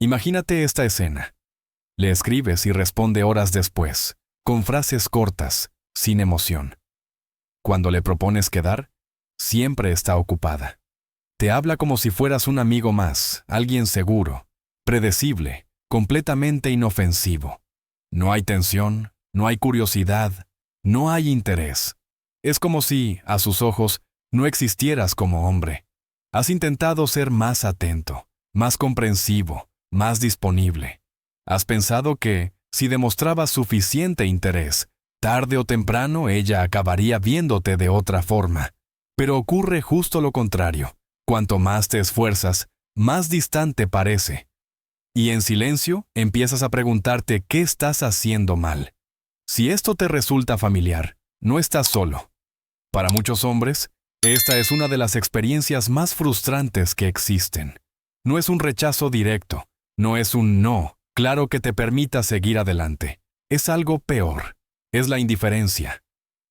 Imagínate esta escena. Le escribes y responde horas después, con frases cortas, sin emoción. Cuando le propones quedar, siempre está ocupada. Te habla como si fueras un amigo más, alguien seguro, predecible, completamente inofensivo. No hay tensión, no hay curiosidad, no hay interés. Es como si, a sus ojos, no existieras como hombre. Has intentado ser más atento, más comprensivo, más disponible. Has pensado que, si demostrabas suficiente interés, tarde o temprano ella acabaría viéndote de otra forma. Pero ocurre justo lo contrario. Cuanto más te esfuerzas, más distante parece. Y en silencio empiezas a preguntarte qué estás haciendo mal. Si esto te resulta familiar, no estás solo. Para muchos hombres, esta es una de las experiencias más frustrantes que existen. No es un rechazo directo, no es un no, claro que te permita seguir adelante. Es algo peor, es la indiferencia.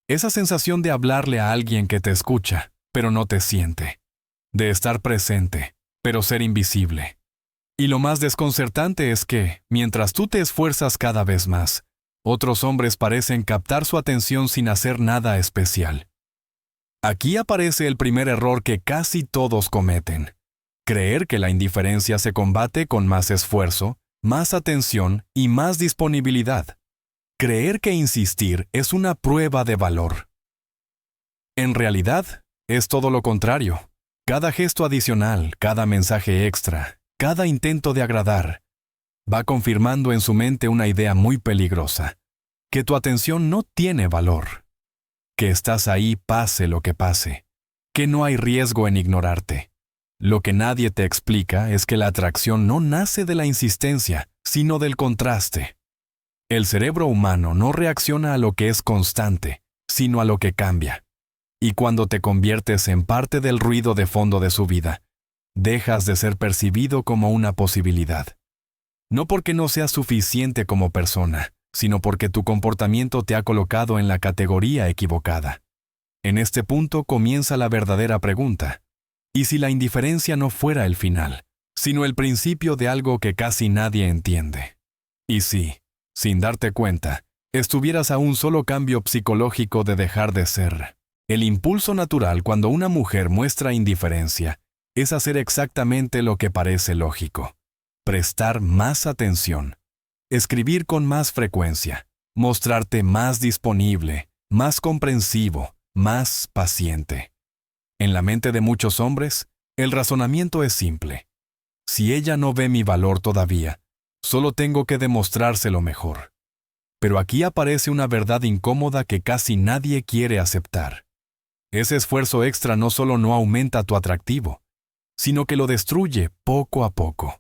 Esa sensación de hablarle a alguien que te escucha, pero no te siente. De estar presente, pero ser invisible. Y lo más desconcertante es que, mientras tú te esfuerzas cada vez más, otros hombres parecen captar su atención sin hacer nada especial. Aquí aparece el primer error que casi todos cometen. Creer que la indiferencia se combate con más esfuerzo, más atención y más disponibilidad. Creer que insistir es una prueba de valor. En realidad, es todo lo contrario. Cada gesto adicional, cada mensaje extra, cada intento de agradar, va confirmando en su mente una idea muy peligrosa, que tu atención no tiene valor, que estás ahí pase lo que pase, que no hay riesgo en ignorarte. Lo que nadie te explica es que la atracción no nace de la insistencia, sino del contraste. El cerebro humano no reacciona a lo que es constante, sino a lo que cambia. Y cuando te conviertes en parte del ruido de fondo de su vida, dejas de ser percibido como una posibilidad. No porque no seas suficiente como persona, sino porque tu comportamiento te ha colocado en la categoría equivocada. En este punto comienza la verdadera pregunta. ¿Y si la indiferencia no fuera el final, sino el principio de algo que casi nadie entiende? ¿Y si, sin darte cuenta, estuvieras a un solo cambio psicológico de dejar de ser? El impulso natural cuando una mujer muestra indiferencia es hacer exactamente lo que parece lógico. Prestar más atención, escribir con más frecuencia, mostrarte más disponible, más comprensivo, más paciente. En la mente de muchos hombres, el razonamiento es simple. Si ella no ve mi valor todavía, solo tengo que demostrárselo mejor. Pero aquí aparece una verdad incómoda que casi nadie quiere aceptar. Ese esfuerzo extra no solo no aumenta tu atractivo, sino que lo destruye poco a poco.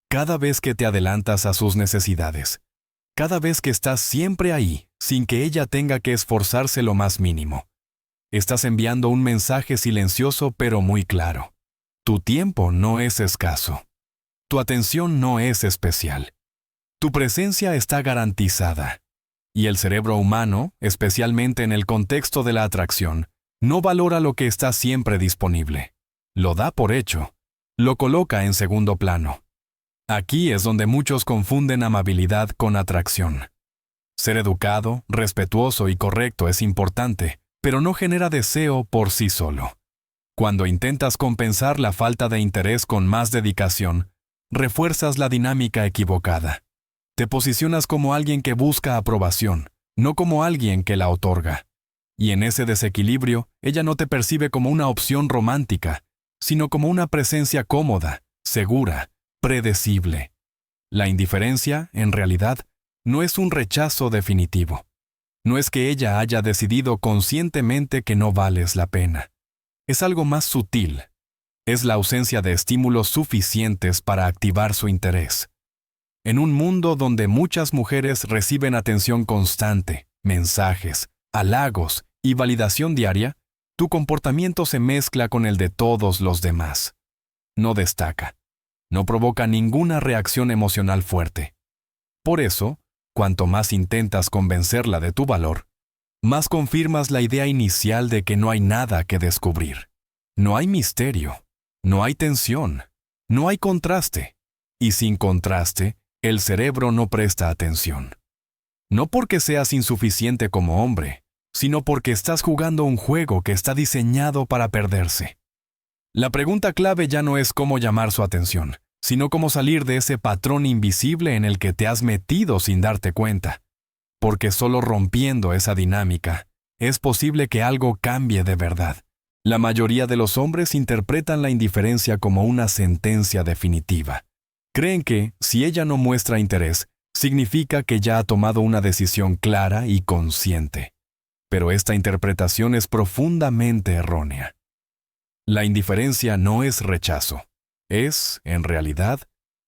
Cada vez que te adelantas a sus necesidades, cada vez que estás siempre ahí, sin que ella tenga que esforzarse lo más mínimo, estás enviando un mensaje silencioso pero muy claro. Tu tiempo no es escaso. Tu atención no es especial. Tu presencia está garantizada. Y el cerebro humano, especialmente en el contexto de la atracción, no valora lo que está siempre disponible. Lo da por hecho. Lo coloca en segundo plano. Aquí es donde muchos confunden amabilidad con atracción. Ser educado, respetuoso y correcto es importante, pero no genera deseo por sí solo. Cuando intentas compensar la falta de interés con más dedicación, refuerzas la dinámica equivocada. Te posicionas como alguien que busca aprobación, no como alguien que la otorga. Y en ese desequilibrio, ella no te percibe como una opción romántica, sino como una presencia cómoda, segura, predecible. La indiferencia, en realidad, no es un rechazo definitivo. No es que ella haya decidido conscientemente que no vales la pena. Es algo más sutil. Es la ausencia de estímulos suficientes para activar su interés. En un mundo donde muchas mujeres reciben atención constante, mensajes, halagos y validación diaria, tu comportamiento se mezcla con el de todos los demás. No destaca. No provoca ninguna reacción emocional fuerte. Por eso, cuanto más intentas convencerla de tu valor, más confirmas la idea inicial de que no hay nada que descubrir. No hay misterio, no hay tensión, no hay contraste. Y sin contraste, el cerebro no presta atención. No porque seas insuficiente como hombre, sino porque estás jugando un juego que está diseñado para perderse. La pregunta clave ya no es cómo llamar su atención, sino cómo salir de ese patrón invisible en el que te has metido sin darte cuenta. Porque solo rompiendo esa dinámica, es posible que algo cambie de verdad. La mayoría de los hombres interpretan la indiferencia como una sentencia definitiva. Creen que, si ella no muestra interés, significa que ya ha tomado una decisión clara y consciente. Pero esta interpretación es profundamente errónea. La indiferencia no es rechazo. Es, en realidad,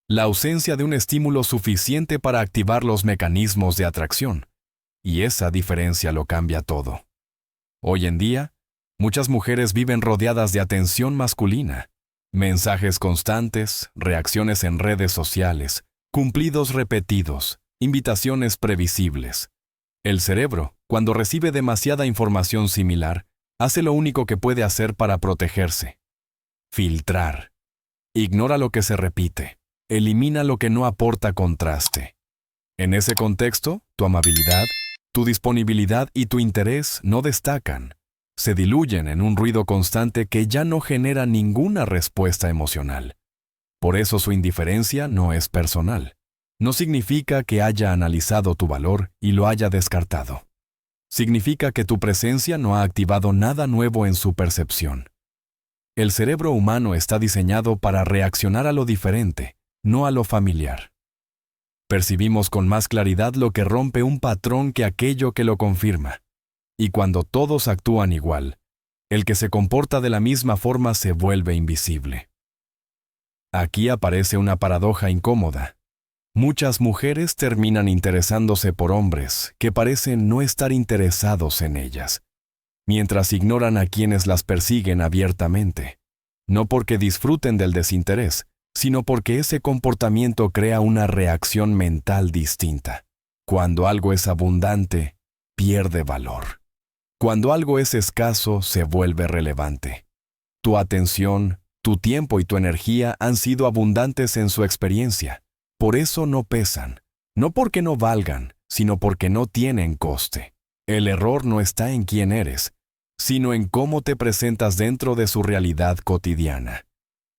la ausencia de un estímulo suficiente para activar los mecanismos de atracción. Y esa diferencia lo cambia todo. Hoy en día, muchas mujeres viven rodeadas de atención masculina. Mensajes constantes, reacciones en redes sociales, cumplidos repetidos, invitaciones previsibles. El cerebro, cuando recibe demasiada información similar, hace lo único que puede hacer para protegerse. Filtrar. Ignora lo que se repite. Elimina lo que no aporta contraste. En ese contexto, tu amabilidad, tu disponibilidad y tu interés no destacan. Se diluyen en un ruido constante que ya no genera ninguna respuesta emocional. Por eso su indiferencia no es personal. No significa que haya analizado tu valor y lo haya descartado. Significa que tu presencia no ha activado nada nuevo en su percepción. El cerebro humano está diseñado para reaccionar a lo diferente, no a lo familiar. Percibimos con más claridad lo que rompe un patrón que aquello que lo confirma. Y cuando todos actúan igual, el que se comporta de la misma forma se vuelve invisible. Aquí aparece una paradoja incómoda. Muchas mujeres terminan interesándose por hombres que parecen no estar interesados en ellas, mientras ignoran a quienes las persiguen abiertamente, no porque disfruten del desinterés, sino porque ese comportamiento crea una reacción mental distinta. Cuando algo es abundante, pierde valor. Cuando algo es escaso, se vuelve relevante. Tu atención, tu tiempo y tu energía han sido abundantes en su experiencia. Por eso no pesan, no porque no valgan, sino porque no tienen coste. El error no está en quién eres, sino en cómo te presentas dentro de su realidad cotidiana.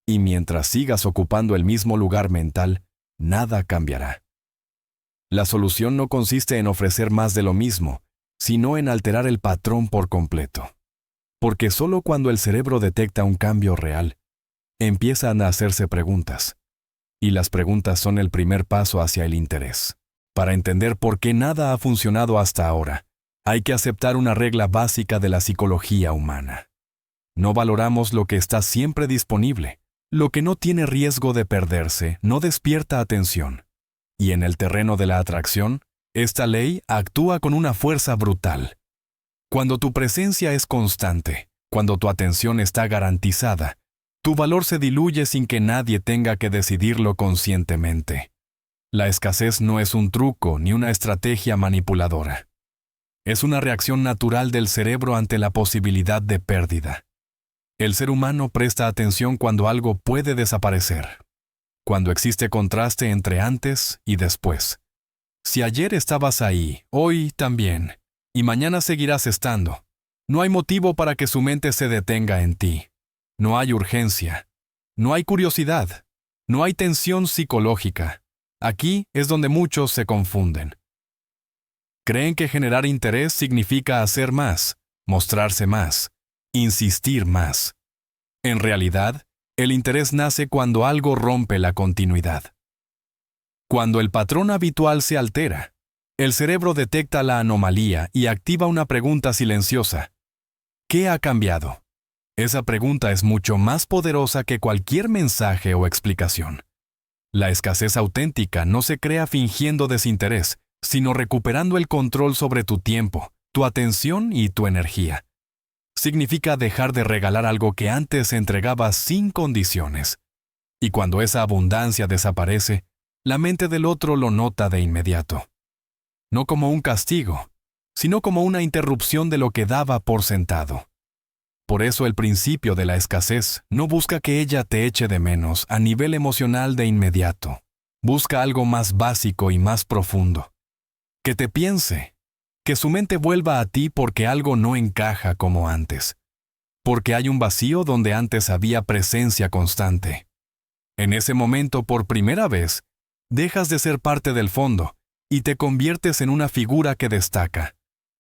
Y mientras sigas ocupando el mismo lugar mental, nada cambiará. La solución no consiste en ofrecer más de lo mismo, sino en alterar el patrón por completo. Porque solo cuando el cerebro detecta un cambio real, empiezan a hacerse preguntas. Y las preguntas son el primer paso hacia el interés. Para entender por qué nada ha funcionado hasta ahora, hay que aceptar una regla básica de la psicología humana. No valoramos lo que está siempre disponible. Lo que no tiene riesgo de perderse no despierta atención. Y en el terreno de la atracción, esta ley actúa con una fuerza brutal. Cuando tu presencia es constante, cuando tu atención está garantizada, tu valor se diluye sin que nadie tenga que decidirlo conscientemente. La escasez no es un truco ni una estrategia manipuladora. Es una reacción natural del cerebro ante la posibilidad de pérdida. El ser humano presta atención cuando algo puede desaparecer, cuando existe contraste entre antes y después. Si ayer estabas ahí, hoy también, y mañana seguirás estando, no hay motivo para que su mente se detenga en ti. No hay urgencia, no hay curiosidad, no hay tensión psicológica. Aquí es donde muchos se confunden. Creen que generar interés significa hacer más, mostrarse más, insistir más. En realidad, el interés nace cuando algo rompe la continuidad. Cuando el patrón habitual se altera, el cerebro detecta la anomalía y activa una pregunta silenciosa. ¿Qué ha cambiado? Esa pregunta es mucho más poderosa que cualquier mensaje o explicación. La escasez auténtica no se crea fingiendo desinterés, sino recuperando el control sobre tu tiempo, tu atención y tu energía. Significa dejar de regalar algo que antes entregabas sin condiciones. Y cuando esa abundancia desaparece, la mente del otro lo nota de inmediato. No como un castigo, sino como una interrupción de lo que daba por sentado. Por eso el principio de la escasez no busca que ella te eche de menos a nivel emocional de inmediato. Busca algo más básico y más profundo. Que te piense, que su mente vuelva a ti porque algo no encaja como antes. Porque hay un vacío donde antes había presencia constante. En ese momento, por primera vez, dejas de ser parte del fondo y te conviertes en una figura que destaca.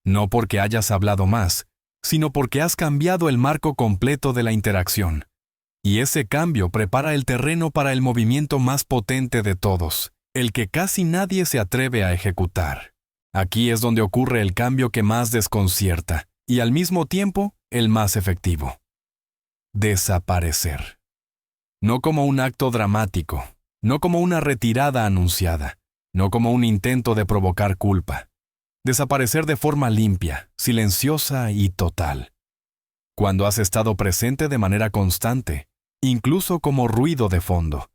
No porque hayas hablado más, sino porque has cambiado el marco completo de la interacción. Y ese cambio prepara el terreno para el movimiento más potente de todos, el que casi nadie se atreve a ejecutar. Aquí es donde ocurre el cambio que más desconcierta, y al mismo tiempo, el más efectivo. Desaparecer. No como un acto dramático, no como una retirada anunciada, no como un intento de provocar culpa. Desaparecer de forma limpia, silenciosa y total. Cuando has estado presente de manera constante, incluso como ruido de fondo.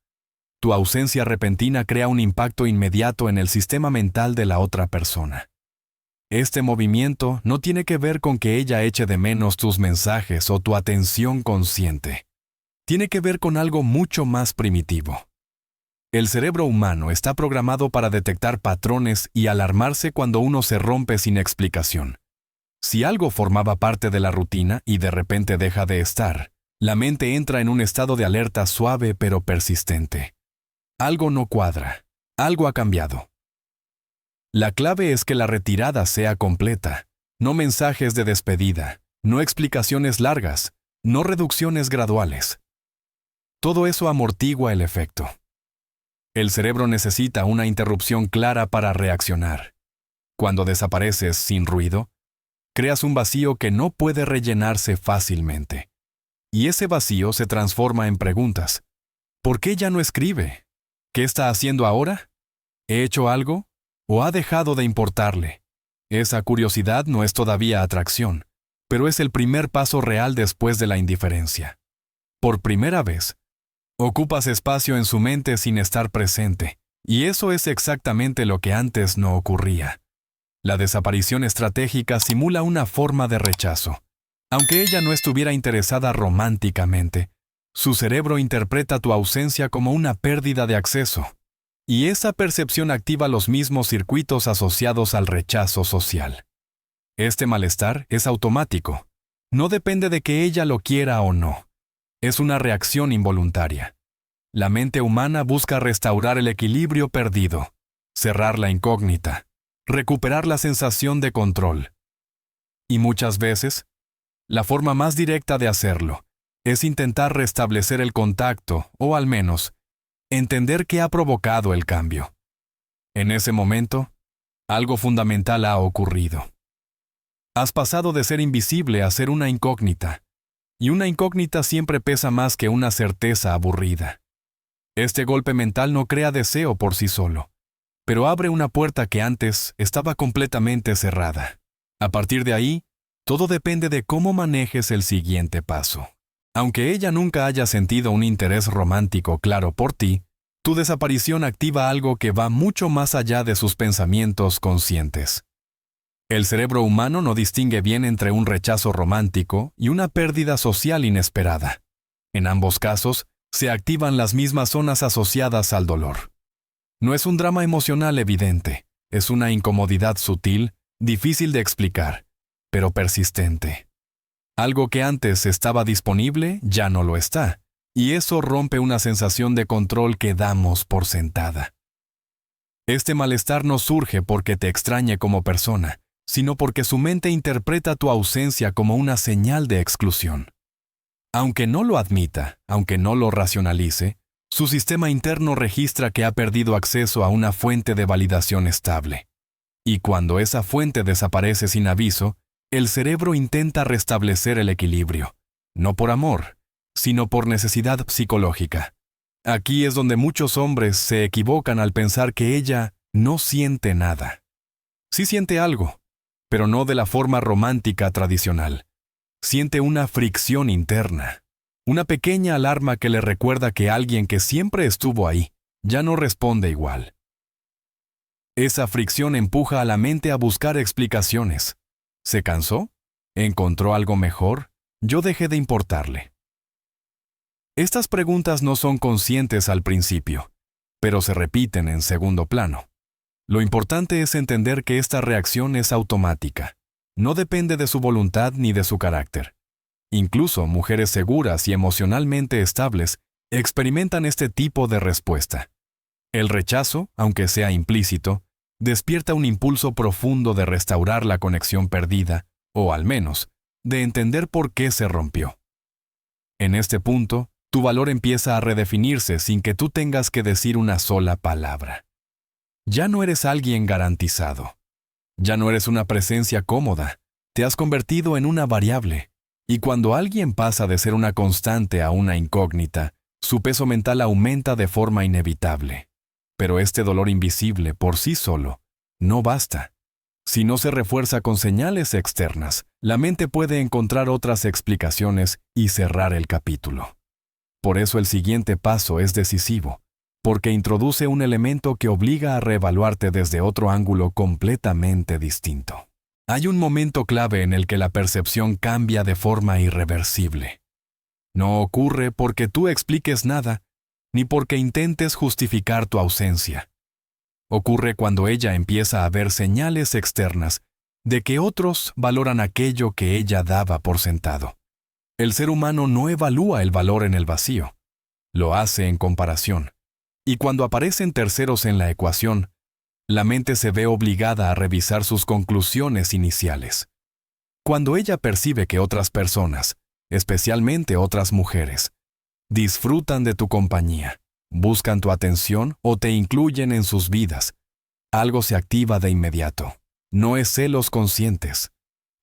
Tu ausencia repentina crea un impacto inmediato en el sistema mental de la otra persona. Este movimiento no tiene que ver con que ella eche de menos tus mensajes o tu atención consciente. Tiene que ver con algo mucho más primitivo. El cerebro humano está programado para detectar patrones y alarmarse cuando uno se rompe sin explicación. Si algo formaba parte de la rutina y de repente deja de estar, la mente entra en un estado de alerta suave pero persistente. Algo no cuadra, algo ha cambiado. La clave es que la retirada sea completa, no mensajes de despedida, no explicaciones largas, no reducciones graduales. Todo eso amortigua el efecto. El cerebro necesita una interrupción clara para reaccionar. Cuando desapareces sin ruido, creas un vacío que no puede rellenarse fácilmente. Y ese vacío se transforma en preguntas. ¿Por qué ya no escribe? ¿Qué está haciendo ahora? ¿He hecho algo? ¿O ha dejado de importarle? Esa curiosidad no es todavía atracción, pero es el primer paso real después de la indiferencia. Por primera vez, ocupas espacio en su mente sin estar presente, y eso es exactamente lo que antes no ocurría. La desaparición estratégica simula una forma de rechazo. Aunque ella no estuviera interesada románticamente, su cerebro interpreta tu ausencia como una pérdida de acceso, y esa percepción activa los mismos circuitos asociados al rechazo social. Este malestar es automático. No depende de que ella lo quiera o no. Es una reacción involuntaria. La mente humana busca restaurar el equilibrio perdido, cerrar la incógnita, recuperar la sensación de control. Y muchas veces, la forma más directa de hacerlo es intentar restablecer el contacto o, al menos, entender qué ha provocado el cambio. En ese momento, algo fundamental ha ocurrido. Has pasado de ser invisible a ser una incógnita, y una incógnita siempre pesa más que una certeza aburrida. Este golpe mental no crea deseo por sí solo, pero abre una puerta que antes estaba completamente cerrada. A partir de ahí, todo depende de cómo manejes el siguiente paso. Aunque ella nunca haya sentido un interés romántico claro por ti, tu desaparición activa algo que va mucho más allá de sus pensamientos conscientes. El cerebro humano no distingue bien entre un rechazo romántico y una pérdida social inesperada. En ambos casos, se activan las mismas zonas asociadas al dolor. No es un drama emocional evidente, es una incomodidad sutil, difícil de explicar, pero persistente. Algo que antes estaba disponible ya no lo está, y eso rompe una sensación de control que damos por sentada. Este malestar no surge porque te extrañe como persona, sino porque su mente interpreta tu ausencia como una señal de exclusión. Aunque no lo admita, aunque no lo racionalice, su sistema interno registra que ha perdido acceso a una fuente de validación estable. Y cuando esa fuente desaparece sin aviso, el cerebro intenta restablecer el equilibrio, no por amor, sino por necesidad psicológica. Aquí es donde muchos hombres se equivocan al pensar que ella no siente nada. Sí siente algo, pero no de la forma romántica tradicional. Siente una fricción interna, una pequeña alarma que le recuerda que alguien que siempre estuvo ahí ya no responde igual. Esa fricción empuja a la mente a buscar explicaciones. ¿Se cansó? ¿Encontró algo mejor? yo dejé de importarle. Estas preguntas no son conscientes al principio, pero se repiten en segundo plano. Lo importante es entender que esta reacción es automática. No depende de su voluntad ni de su carácter. Incluso mujeres seguras y emocionalmente estables experimentan este tipo de respuesta. El rechazo, aunque sea implícito, despierta un impulso profundo de restaurar la conexión perdida, o al menos, de entender por qué se rompió. En este punto, tu valor empieza a redefinirse sin que tú tengas que decir una sola palabra. Ya no eres alguien garantizado. Ya no eres una presencia cómoda. Te has convertido en una variable. Y cuando alguien pasa de ser una constante a una incógnita, su peso mental aumenta de forma inevitable. Pero este dolor invisible, por sí solo, no basta. Si no se refuerza con señales externas, la mente puede encontrar otras explicaciones y cerrar el capítulo. Por eso el siguiente paso es decisivo, porque introduce un elemento que obliga a reevaluarte desde otro ángulo completamente distinto. Hay un momento clave en el que la percepción cambia de forma irreversible. No ocurre porque tú expliques nada, ni porque intentes justificar tu ausencia. Ocurre cuando ella empieza a ver señales externas de que otros valoran aquello que ella daba por sentado. El ser humano no evalúa el valor en el vacío, lo hace en comparación. Y cuando aparecen terceros en la ecuación, la mente se ve obligada a revisar sus conclusiones iniciales. Cuando ella percibe que otras personas, especialmente otras mujeres, disfrutan de tu compañía, buscan tu atención o te incluyen en sus vidas, algo se activa de inmediato. No es celos conscientes,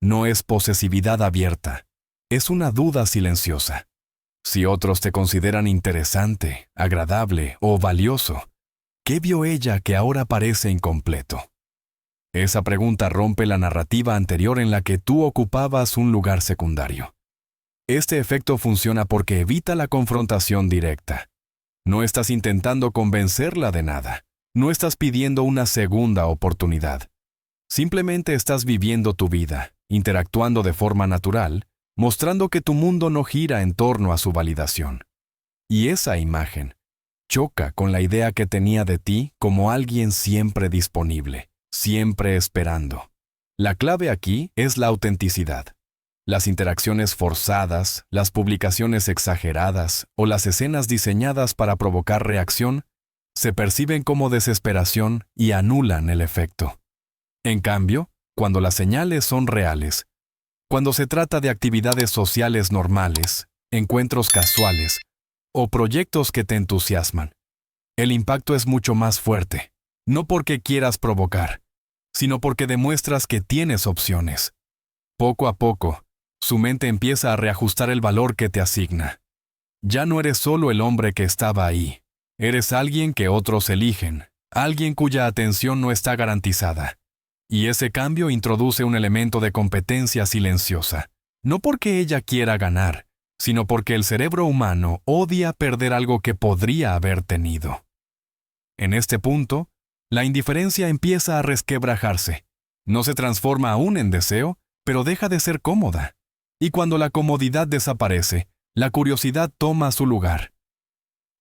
no es posesividad abierta, es una duda silenciosa. Si otros te consideran interesante, agradable o valioso, ¿qué vio ella que ahora parece incompleto? Esa pregunta rompe la narrativa anterior en la que tú ocupabas un lugar secundario. Este efecto funciona porque evita la confrontación directa. No estás intentando convencerla de nada. No estás pidiendo una segunda oportunidad. Simplemente estás viviendo tu vida, interactuando de forma natural, mostrando que tu mundo no gira en torno a su validación. Y esa imagen choca con la idea que tenía de ti como alguien siempre disponible, siempre esperando. La clave aquí es la autenticidad. Las interacciones forzadas, las publicaciones exageradas o las escenas diseñadas para provocar reacción se perciben como desesperación y anulan el efecto. En cambio, cuando las señales son reales, cuando se trata de actividades sociales normales, encuentros casuales o proyectos que te entusiasman, el impacto es mucho más fuerte, no porque quieras provocar, sino porque demuestras que tienes opciones. Poco a poco, su mente empieza a reajustar el valor que te asigna. Ya no eres solo el hombre que estaba ahí, eres alguien que otros eligen, alguien cuya atención no está garantizada. Y ese cambio introduce un elemento de competencia silenciosa, no porque ella quiera ganar, sino porque el cerebro humano odia perder algo que podría haber tenido. En este punto, la indiferencia empieza a resquebrajarse. No se transforma aún en deseo, pero deja de ser cómoda. Y cuando la comodidad desaparece, la curiosidad toma su lugar.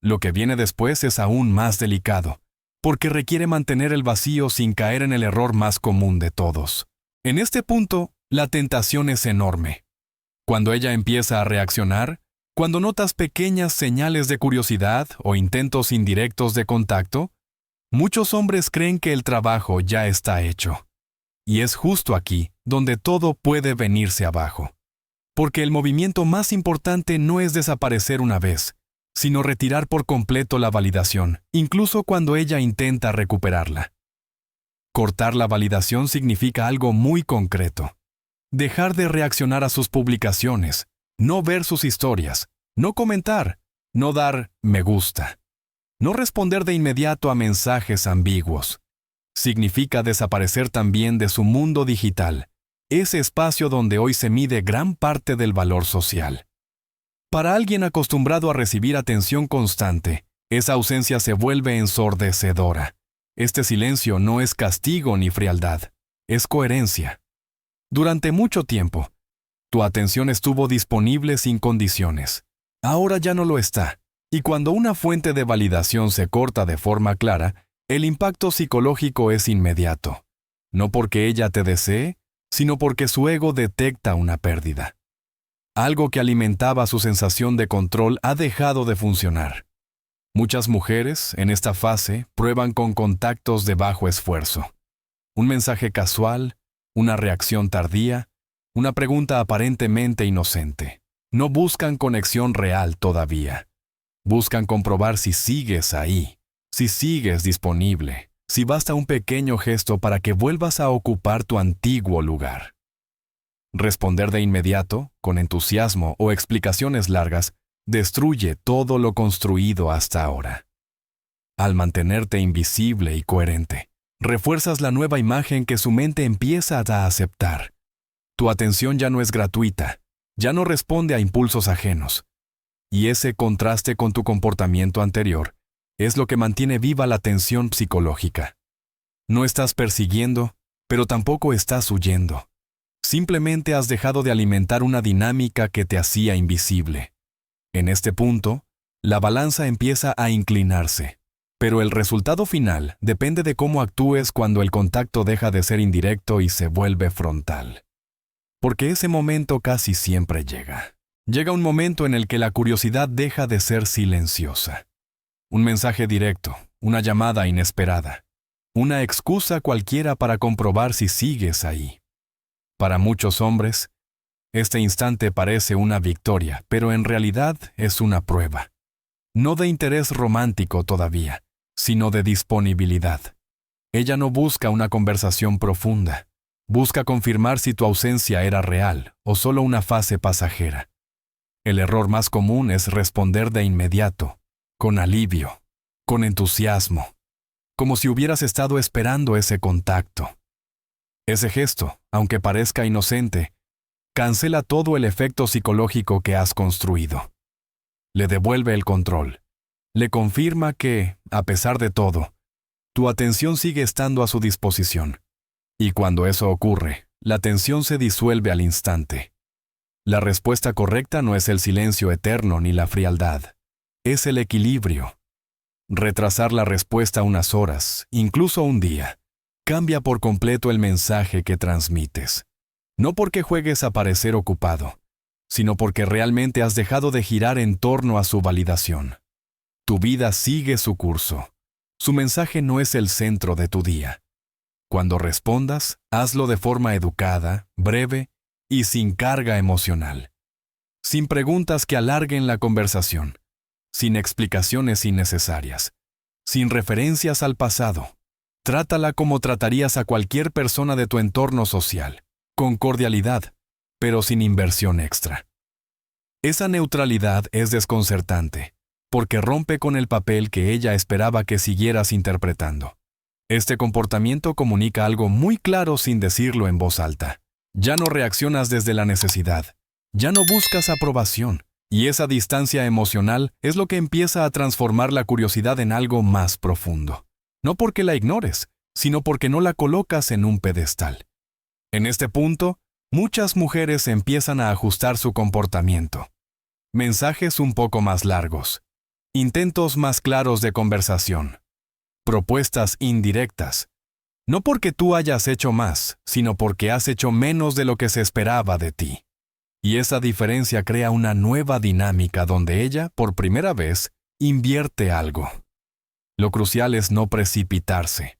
Lo que viene después es aún más delicado, porque requiere mantener el vacío sin caer en el error más común de todos. En este punto, la tentación es enorme. Cuando ella empieza a reaccionar, cuando notas pequeñas señales de curiosidad o intentos indirectos de contacto, muchos hombres creen que el trabajo ya está hecho. Y es justo aquí donde todo puede venirse abajo. Porque el movimiento más importante no es desaparecer una vez, sino retirar por completo la validación, incluso cuando ella intenta recuperarla. Cortar la validación significa algo muy concreto. Dejar de reaccionar a sus publicaciones, no ver sus historias, no comentar, no dar me gusta, no responder de inmediato a mensajes ambiguos. Significa desaparecer también de su mundo digital, ese espacio donde hoy se mide gran parte del valor social. Para alguien acostumbrado a recibir atención constante, esa ausencia se vuelve ensordecedora. Este silencio no es castigo ni frialdad, es coherencia. Durante mucho tiempo, Tu atención estuvo disponible sin condiciones. Ahora ya no lo está. Y cuando una fuente de validación se corta de forma clara, el impacto psicológico es inmediato. No porque ella te desee, sino porque su ego detecta una pérdida. Algo que alimentaba su sensación de control ha dejado de funcionar. Muchas mujeres, en esta fase, prueban con contactos de bajo esfuerzo. Un mensaje casual, una reacción tardía, una pregunta aparentemente inocente. No buscan conexión real todavía. Buscan comprobar si sigues ahí, si sigues disponible, si basta un pequeño gesto para que vuelvas a ocupar tu antiguo lugar. Responder de inmediato, con entusiasmo o explicaciones largas, destruye todo lo construido hasta ahora. Al mantenerte invisible y coherente, refuerzas la nueva imagen que su mente empieza a aceptar. Tu atención ya no es gratuita, ya no responde a impulsos ajenos. Y ese contraste con tu comportamiento anterior es lo que mantiene viva la tensión psicológica. No estás persiguiendo, pero tampoco estás huyendo. Simplemente has dejado de alimentar una dinámica que te hacía invisible. En este punto, la balanza empieza a inclinarse, pero el resultado final depende de cómo actúes cuando el contacto deja de ser indirecto y se vuelve frontal. Porque ese momento casi siempre llega. Llega un momento en el que la curiosidad deja de ser silenciosa. Un mensaje directo, una llamada inesperada, una excusa cualquiera para comprobar si sigues ahí. Para muchos hombres, este instante parece una victoria, pero en realidad es una prueba. No de interés romántico todavía, sino de disponibilidad. Ella no busca una conversación profunda. Busca confirmar si tu ausencia era real o solo una fase pasajera. El error más común es responder de inmediato, con alivio, con entusiasmo, como si hubieras estado esperando ese contacto. Ese gesto, aunque parezca inocente, cancela todo el efecto psicológico que has construido. Le devuelve el control. Le confirma que, a pesar de todo, tu atención sigue estando a su disposición. Y cuando eso ocurre, la tensión se disuelve al instante. La respuesta correcta no es el silencio eterno ni la frialdad. Es el equilibrio. Retrasar la respuesta unas horas, incluso un día, cambia por completo el mensaje que transmites. No porque juegues a parecer ocupado, sino porque realmente has dejado de girar en torno a su validación. Tu vida sigue su curso. Su mensaje no es el centro de tu día. Cuando respondas, hazlo de forma educada, breve y sin carga emocional. Sin preguntas que alarguen la conversación. Sin explicaciones innecesarias. Sin referencias al pasado. Trátala como tratarías a cualquier persona de tu entorno social, con cordialidad, pero sin inversión extra. Esa neutralidad es desconcertante, porque rompe con el papel que ella esperaba que siguieras interpretando. Este comportamiento comunica algo muy claro sin decirlo en voz alta. Ya no reaccionas desde la necesidad, ya no buscas aprobación, y esa distancia emocional es lo que empieza a transformar la curiosidad en algo más profundo. No porque la ignores, sino porque no la colocas en un pedestal. En este punto, muchas mujeres empiezan a ajustar su comportamiento. Mensajes un poco más largos. Intentos más claros de conversación. Propuestas indirectas. No porque tú hayas hecho más, sino porque has hecho menos de lo que se esperaba de ti. Y esa diferencia crea una nueva dinámica donde ella, por primera vez, invierte algo. Lo crucial es no precipitarse.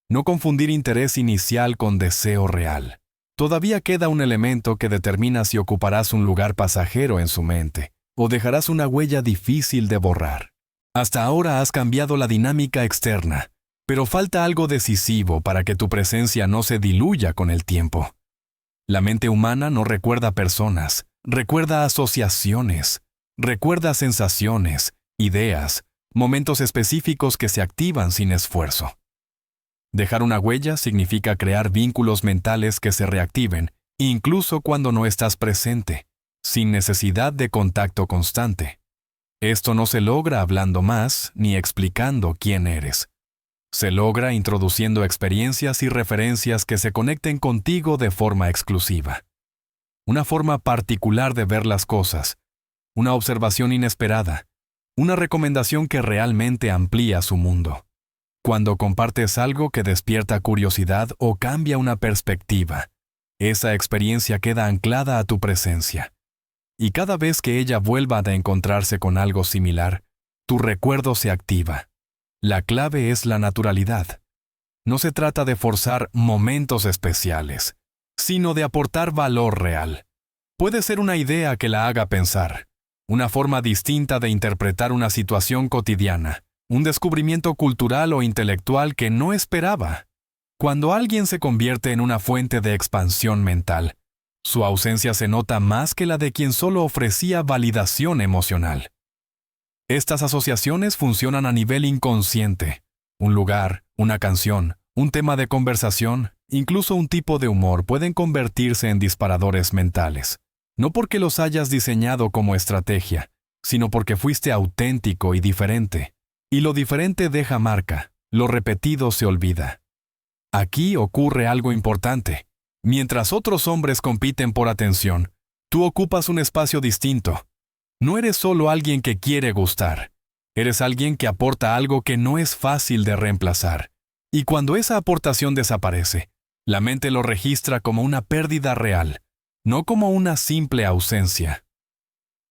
No confundir interés inicial con deseo real. Todavía queda un elemento que determina si ocuparás un lugar pasajero en su mente o dejarás una huella difícil de borrar. Hasta ahora has cambiado la dinámica externa, pero falta algo decisivo para que tu presencia no se diluya con el tiempo. La mente humana no recuerda personas, recuerda asociaciones, recuerda sensaciones, ideas, momentos específicos que se activan sin esfuerzo. Dejar una huella significa crear vínculos mentales que se reactiven, incluso cuando no estás presente, sin necesidad de contacto constante. Esto no se logra hablando más ni explicando quién eres. Se logra introduciendo experiencias y referencias que se conecten contigo de forma exclusiva. una forma particular de ver las cosas, una observación inesperada, una recomendación que realmente amplía su mundo. Cuando compartes algo que despierta curiosidad o cambia una perspectiva, esa experiencia queda anclada a tu presencia. Y cada vez que ella vuelva a encontrarse con algo similar, tu recuerdo se activa. La clave es la naturalidad. No se trata de forzar momentos especiales, sino de aportar valor real. Puede ser una idea que la haga pensar, una forma distinta de interpretar una situación cotidiana, un descubrimiento cultural o intelectual que no esperaba. Cuando alguien se convierte en una fuente de expansión mental, su ausencia se nota más que la de quien solo ofrecía validación emocional. Estas asociaciones funcionan a nivel inconsciente. Un lugar, una canción, un tema de conversación, incluso un tipo de humor pueden convertirse en disparadores mentales. No porque los hayas diseñado como estrategia, sino porque fuiste auténtico y diferente. Y lo diferente deja marca, lo repetido se olvida. Aquí ocurre algo importante. Mientras otros hombres compiten por atención, tú ocupas un espacio distinto. No eres solo alguien que quiere gustar. Eres alguien que aporta algo que no es fácil de reemplazar. Y cuando esa aportación desaparece, la mente lo registra como una pérdida real, no como una simple ausencia.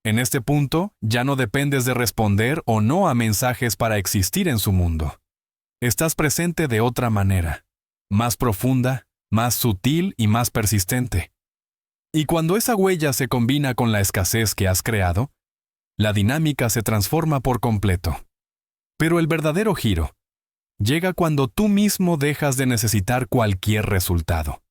En este punto, ya no dependes de responder o no a mensajes para existir en su mundo. Estás presente de otra manera, más profunda, más sutil y más persistente. Y cuando esa huella se combina con la escasez que has creado, la dinámica se transforma por completo. Pero el verdadero giro llega cuando tú mismo dejas de necesitar cualquier resultado.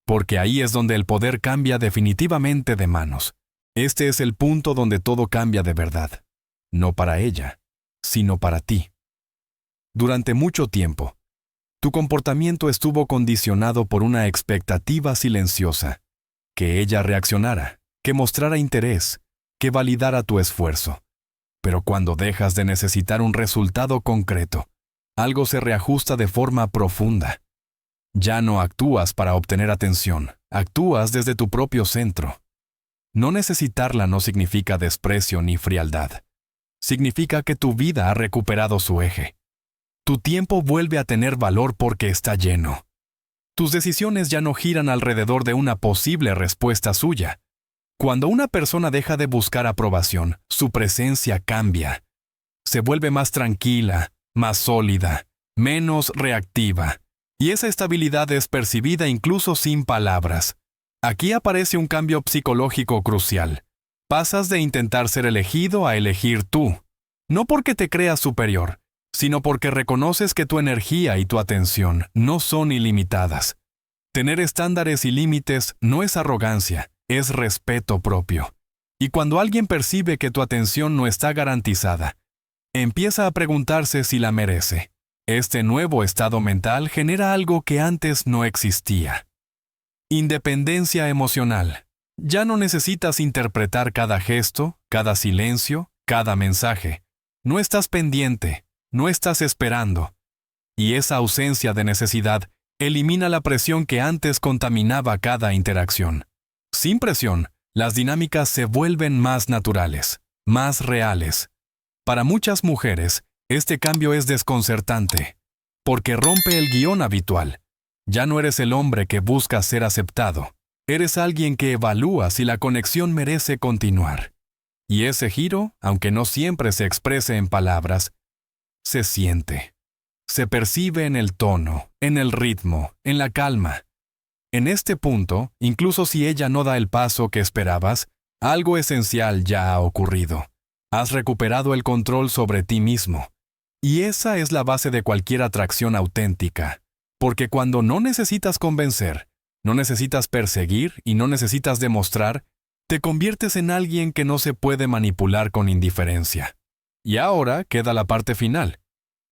Porque ahí es donde el poder cambia definitivamente de manos. Este es el punto donde todo cambia de verdad. No para ella, sino para ti. Durante mucho tiempo, tu comportamiento estuvo condicionado por una expectativa silenciosa. Que ella reaccionara, que mostrara interés, que validara tu esfuerzo. Pero cuando dejas de necesitar un resultado concreto, algo se reajusta de forma profunda. Ya no actúas para obtener atención, actúas desde tu propio centro. No necesitarla no significa desprecio ni frialdad. Significa que tu vida ha recuperado su eje. Tu tiempo vuelve a tener valor porque está lleno. Tus decisiones ya no giran alrededor de una posible respuesta suya. Cuando una persona deja de buscar aprobación, su presencia cambia. Se vuelve más tranquila, más sólida, menos reactiva. Y esa estabilidad es percibida incluso sin palabras. Aquí aparece un cambio psicológico crucial. Pasas de intentar ser elegido a elegir tú. No porque te creas superior, sino porque reconoces que tu energía y tu atención no son ilimitadas. Tener estándares y límites no es arrogancia, es respeto propio. Y cuando alguien percibe que tu atención no está garantizada, empieza a preguntarse si la merece. Este nuevo estado mental genera algo que antes no existía. Independencia emocional. Ya no necesitas interpretar cada gesto, cada silencio, cada mensaje. No estás pendiente, no estás esperando. Y esa ausencia de necesidad elimina la presión que antes contaminaba cada interacción. Sin presión, las dinámicas se vuelven más naturales, más reales. Para muchas mujeres, este cambio es desconcertante, porque rompe el guión habitual. Ya no eres el hombre que busca ser aceptado. Eres alguien que evalúa si la conexión merece continuar. Y ese giro, aunque no siempre se exprese en palabras, se siente. Se percibe en el tono, en el ritmo, en la calma. En este punto, incluso si ella no da el paso que esperabas, algo esencial ya ha ocurrido. Has recuperado el control sobre ti mismo. Y esa es la base de cualquier atracción auténtica. Porque cuando no necesitas convencer, no necesitas perseguir y no necesitas demostrar, te conviertes en alguien que no se puede manipular con indiferencia. Y ahora queda la parte final.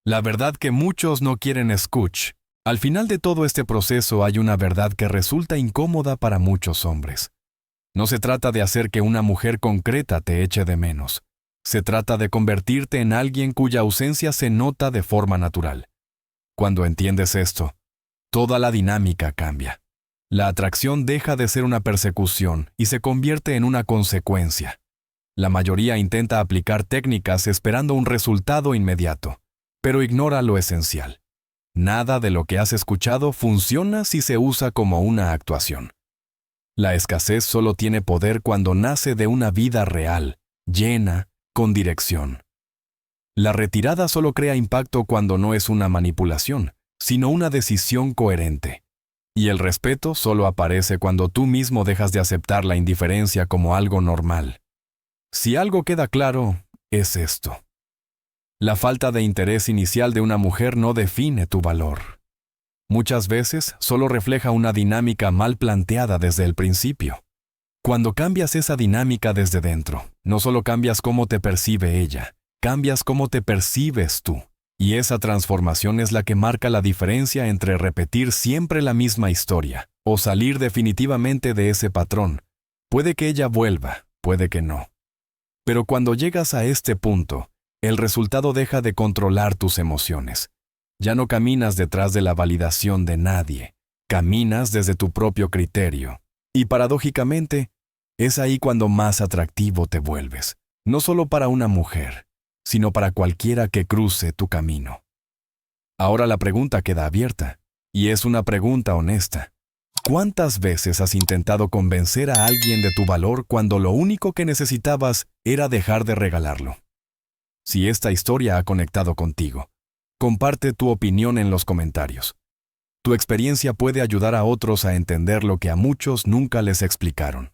La verdad que muchos no quieren escuchar. Al final de todo este proceso hay una verdad que resulta incómoda para muchos hombres. No se trata de hacer que una mujer concreta te eche de menos. Se trata de convertirte en alguien cuya ausencia se nota de forma natural. Cuando entiendes esto, toda la dinámica cambia. La atracción deja de ser una persecución y se convierte en una consecuencia. La mayoría intenta aplicar técnicas esperando un resultado inmediato, pero ignora lo esencial. Nada de lo que has escuchado funciona si se usa como una actuación. La escasez solo tiene poder cuando nace de una vida real, llena, con dirección. La retirada solo crea impacto cuando no es una manipulación, sino una decisión coherente. Y el respeto solo aparece cuando tú mismo dejas de aceptar la indiferencia como algo normal. Si algo queda claro, es esto. La falta de interés inicial de una mujer no define tu valor. Muchas veces solo refleja una dinámica mal planteada desde el principio. Cuando cambias esa dinámica desde dentro, no solo cambias cómo te percibe ella, cambias cómo te percibes tú. Y esa transformación es la que marca la diferencia entre repetir siempre la misma historia o salir definitivamente de ese patrón. Puede que ella vuelva, puede que no. Pero cuando llegas a este punto, el resultado deja de controlar tus emociones. Ya no caminas detrás de la validación de nadie, caminas desde tu propio criterio. Y paradójicamente, es ahí cuando más atractivo te vuelves, no solo para una mujer, sino para cualquiera que cruce tu camino. Ahora la pregunta queda abierta, y es una pregunta honesta. ¿Cuántas veces has intentado convencer a alguien de tu valor cuando lo único que necesitabas era dejar de regalarlo? Si esta historia ha conectado contigo, comparte tu opinión en los comentarios. Tu experiencia puede ayudar a otros a entender lo que a muchos nunca les explicaron.